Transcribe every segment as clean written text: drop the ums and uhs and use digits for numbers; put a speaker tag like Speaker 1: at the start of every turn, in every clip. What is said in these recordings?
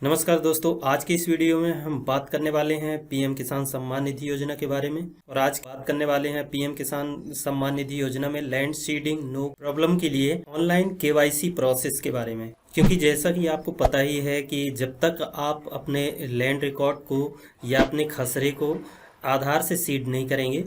Speaker 1: नमस्कार दोस्तों, आज की इस वीडियो में हम बात करने वाले हैं पीएम किसान सम्मान निधि योजना के बारे में। और आज बात करने वाले हैं पीएम किसान सम्मान निधि योजना में लैंड सीडिंग नो प्रॉब्लम के लिए ऑनलाइन केवाईसी प्रोसेस के बारे में। क्योंकि जैसा कि आपको पता ही है कि जब तक आप अपने लैंड रिकॉर्ड को या अपने खसरे को आधार से सीड नहीं करेंगे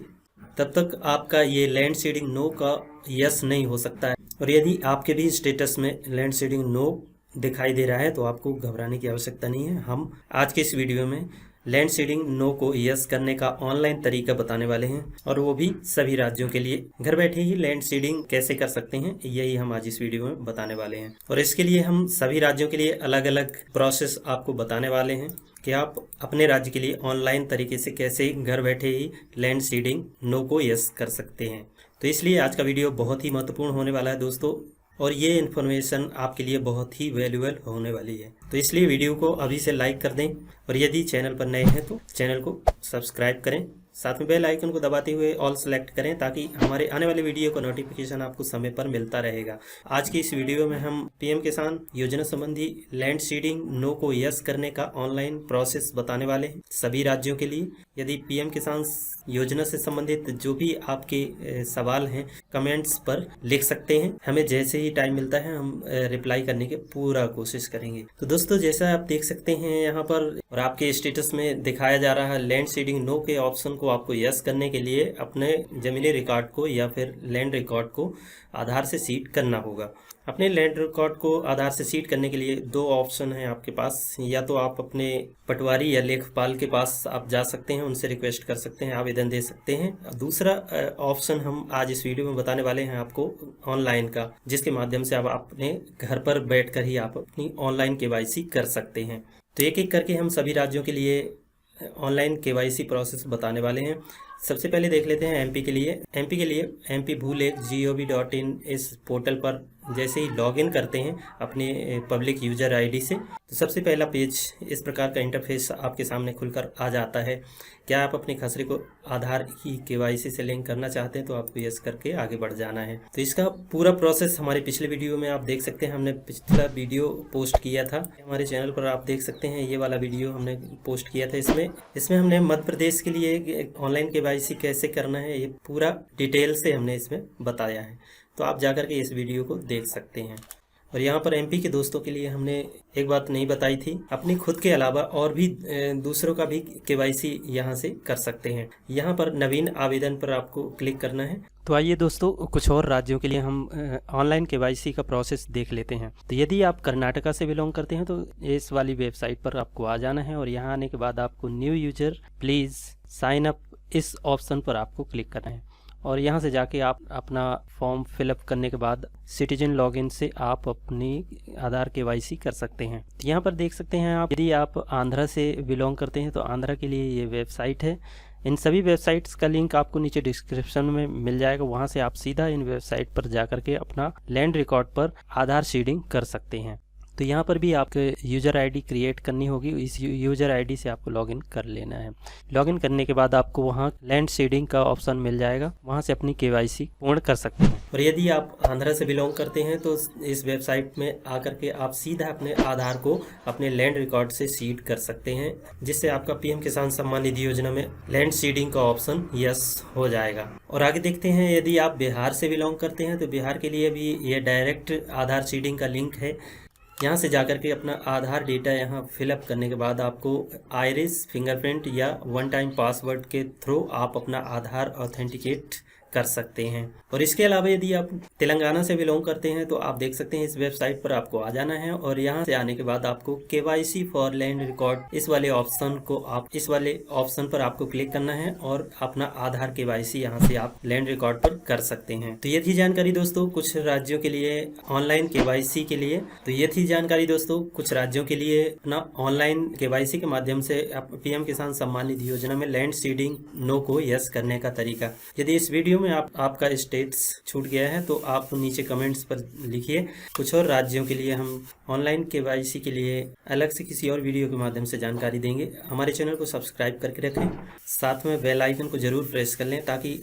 Speaker 1: तब तक आपका ये लैंड सीडिंग नो का यस नहीं हो सकता है। और यदि आपके भी स्टेटस में लैंड सीडिंग नो दिखाई दे रहा है तो आपको घबराने की आवश्यकता नहीं है। हम आज के इस वीडियो में लैंड सीडिंग नो को यस करने का ऑनलाइन तरीका बताने वाले हैं, और वो भी सभी राज्यों के लिए। घर बैठे ही लैंड सीडिंग कैसे कर सकते हैं यही हम आज इस वीडियो में बताने वाले हैं। और इसके लिए हम सभी राज्यों के लिए अलग अलग प्रोसेस आपको बताने वाले हैं कि आप अपने राज्य के लिए ऑनलाइन तरीके से कैसे घर बैठे ही लैंड सीडिंग नो को यस कर सकते हैं। तो इसलिए आज का वीडियो बहुत ही महत्वपूर्ण होने वाला है दोस्तों, और ये इन्फॉर्मेशन आपके लिए बहुत ही वैल्यूएबल होने वाली है। तो इसलिए वीडियो को अभी से लाइक कर दें, और यदि चैनल पर नए हैं तो चैनल को सब्सक्राइब करें, साथ में बेल आइकन को दबाते हुए ऑल सेलेक्ट करें ताकि हमारे आने वाले वीडियो का नोटिफिकेशन आपको समय पर मिलता रहेगा। आज की इस वीडियो में हम पीएम किसान योजना संबंधी लैंड सीडिंग नो को यस करने का ऑनलाइन प्रोसेस बताने वाले हैं सभी राज्यों के लिए। यदि पीएम किसान योजना से संबंधित जो भी आपके सवाल हैं कमेंट्स पर लिख सकते हैं, हमें जैसे ही टाइम मिलता है हम रिप्लाई करने की पूरा कोशिश करेंगे। तो दोस्तों, जैसा आप देख सकते हैं यहाँ पर और आपके स्टेटस में दिखाया जा रहा है लैंड सीडिंग नो के ऑप्शन को आपको यस करने के लिए अपने जमीनी रिकॉर्ड को या फिर लैंड रिकॉर्ड को आधार से सीड करना होगा। अपने लैंड रिकॉर्ड को आधार से सीड करने के लिए दो ऑप्शन हैं आपके पास। या तो आप अपने पटवारी या लेखपाल के पास आप जा सकते हैं, उनसे रिक्वेस्ट कर सकते हैं, आवेदन दे सकते हैं। दूसरा ऑप्शन हम आज इस वीडियो में बताने वाले हैं आपको ऑनलाइन का, जिसके माध्यम से आप अपने घर पर बैठकर ही आप अपनी ऑनलाइन केवाईसी कर सकते हैं। तो एक एक करके हम सभी राज्यों के लिए ऑनलाइन केवाईसी प्रोसेस बताने वाले हैं। सबसे पहले देख लेते हैं एमपी के लिए। mp.bhulekhgov.in इस पोर्टल पर जैसे ही लॉगिन करते हैं अपने पब्लिक यूजर आईडी से, तो सबसे पहला पेज इस प्रकार का इंटरफेस आपके सामने खुलकर आ जाता है। क्या आप अपने खसरे को आधार की केवाईसी से लिंक करना चाहते हैं तो आपको यस करके आगे बढ़ जाना है। तो इसका पूरा प्रोसेस हमारे पिछले वीडियो में आप देख सकते हैं। हमने पिछला वीडियो पोस्ट किया था हमारे चैनल पर, आप देख सकते हैं। ये वाला वीडियो हमने पोस्ट किया था। इसमें हमने मध्य प्रदेश के लिए ऑनलाइन केवाईसी कैसे करना है ये पूरा डिटेल से हमने इसमें बताया है, तो आप जाकर के इस वीडियो को देख सकते हैं। और यहाँ पर एमपी के दोस्तों के लिए हमने एक बात नहीं बताई थी, अपनी खुद के अलावा और भी दूसरों का भी केवाईसी यहाँ से कर सकते हैं। यहाँ पर नवीन आवेदन पर आपको क्लिक करना है। तो आइए दोस्तों, कुछ और राज्यों के लिए हम ऑनलाइन केवाईसी का प्रोसेस देख लेते हैं। तो यदि आप कर्नाटका से बिलोंग करते हैं तो इस वाली वेबसाइट पर आपको आ जाना है, और यहाँ आने के बाद आपको new user please sign up इस ऑप्शन पर आपको क्लिक करना है। और यहाँ से जाके आप अपना फॉर्म फिलअप करने के बाद सिटीजन लॉगिन से आप अपनी आधार केवाईसी कर सकते हैं। तो यहाँ पर देख सकते हैं आप, यदि आप आंध्रा से बिलोंग करते हैं तो आंध्रा के लिए ये वेबसाइट है। इन सभी वेबसाइट्स का लिंक आपको नीचे डिस्क्रिप्शन में मिल जाएगा, वहाँ से आप सीधा इन वेबसाइट पर जा करके अपना लैंड रिकॉर्ड पर आधार सीडिंग कर सकते हैं। तो यहाँ पर भी आपको यूज़र आईडी क्रिएट करनी होगी, इस यूज़र आईडी से आपको लॉगिन कर लेना है। लॉगिन करने के बाद आपको वहाँ लैंड सीडिंग का ऑप्शन मिल जाएगा, वहाँ से अपनी केवाईसी पूर्ण कर सकते हैं। और यदि आप आंध्रा से बिलोंग करते हैं तो इस वेबसाइट में आकर के आप सीधा अपने आधार को अपने लैंड रिकॉर्ड से सीड कर सकते हैं, जिससे आपका पीएम किसान सम्मान निधि योजना में लैंड सीडिंग का ऑप्शन यस हो जाएगा। और आगे देखते हैं, यदि आप बिहार से बिलोंग करते हैं तो बिहार के लिए भी ये डायरेक्ट आधार सीडिंग का लिंक है। यहाँ से जाकर के अपना आधार डेटा यहाँ फिलअप करने के बाद आपको आइरिस फिंगरप्रिंट या वन टाइम पासवर्ड के थ्रू आप अपना आधार ऑथेंटिकेट कर सकते हैं। और इसके अलावा यदि आप तेलंगाना से बिलोंग करते हैं तो आप देख सकते हैं इस वेबसाइट पर आपको आ जाना है, और यहाँ से आने के बाद आपको केवाईसी फॉर लैंड रिकॉर्ड इस वाले ऑप्शन पर आपको क्लिक करना है और अपना आधार केवाईसी यहाँ से आप लैंड रिकॉर्ड पर कर सकते हैं। तो ये थी जानकारी दोस्तों कुछ राज्यों के लिए ऑनलाइन केवाईसी के लिए। तो ये थी जानकारी दोस्तों कुछ राज्यों के लिए अपना ऑनलाइन केवाईसी के माध्यम से पीएम किसान सम्मान निधि योजना में लैंड सीडिंग नो को यस करने का तरीका। यदि इस वीडियो में आपका स्टेट्स छूट गया है तो आप नीचे कमेंट्स पर लिखिए। कुछ और राज्यों के लिए हम ऑनलाइन केवाईसी के लिए अलग से किसी और वीडियो के माध्यम से जानकारी देंगे। हमारे चैनल को सब्सक्राइब करके रखें, साथ में बेल आइकन को जरूर प्रेस कर लें ताकि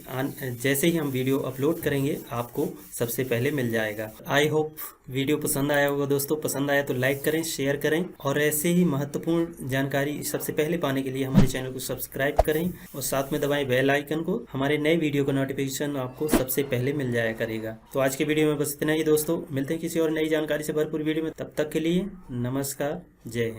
Speaker 1: जैसे ही हम वीडियो अपलोड करेंगे आपको सबसे पहले मिल जाएगा। आई होप वीडियो पसंद आया होगा दोस्तों, पसंद आया तो लाइक करें, शेयर करें और ऐसे ही महत्वपूर्ण जानकारी सबसे पहले पाने के लिए हमारे चैनल को सब्सक्राइब करें और साथ में दबाएं बेल आइकन को। हमारे नए वीडियो का नोटिफिकेशन आपको सबसे पहले मिल जाया करेगा। तो आज के वीडियो में बस इतना ही दोस्तों, मिलते हैं किसी और नई जानकारी से भरपूर वीडियो में। तब तक के लिए नमस्कार, जय हिंद।